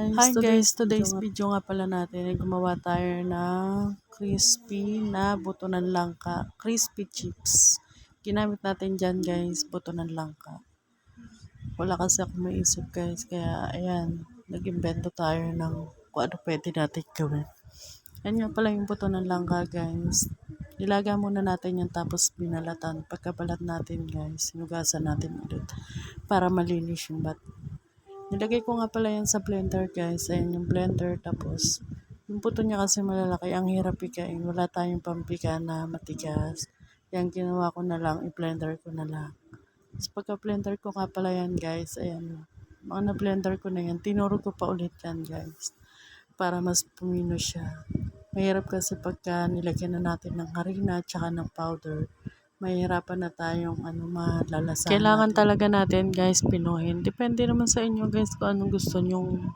Hi guys, today's video nga pala natin ay gumawa tayo ng crispy na buto ng langka, crispy chips. Ginamit natin dyan guys, buto ng langka. Wala kasi ako maisip guys, kaya ayan, nag-invento tayo ng kung ano pwede natin gawin. Yan nga pala yung buto ng langka guys. Nilaga muna natin yan tapos binalatan. Pagkabalat natin guys, sinugasan natin ulit para malinis yung Nilagay ko nga pala yan sa blender guys. Ayan yung blender. Tapos, yung puto niya kasi malalaki. Ang hirap pikain. Wala tayong pampika na matigas. Yan, ginawa ko na lang. I-blender ko na lang. Tapos pagka-blender ko nga pala yan guys. Ayan. Mga na-blender ko na yan. Tinuro ko pa ulit yan guys. Para mas pumino siya. Mahirap kasi pagka nilagyan na natin ng harina at saka ng powder. Mahirapan na tayong malalasahan. Kailangan talaga natin guys pinuhin. Depende naman sa inyo guys kung anong gusto nyong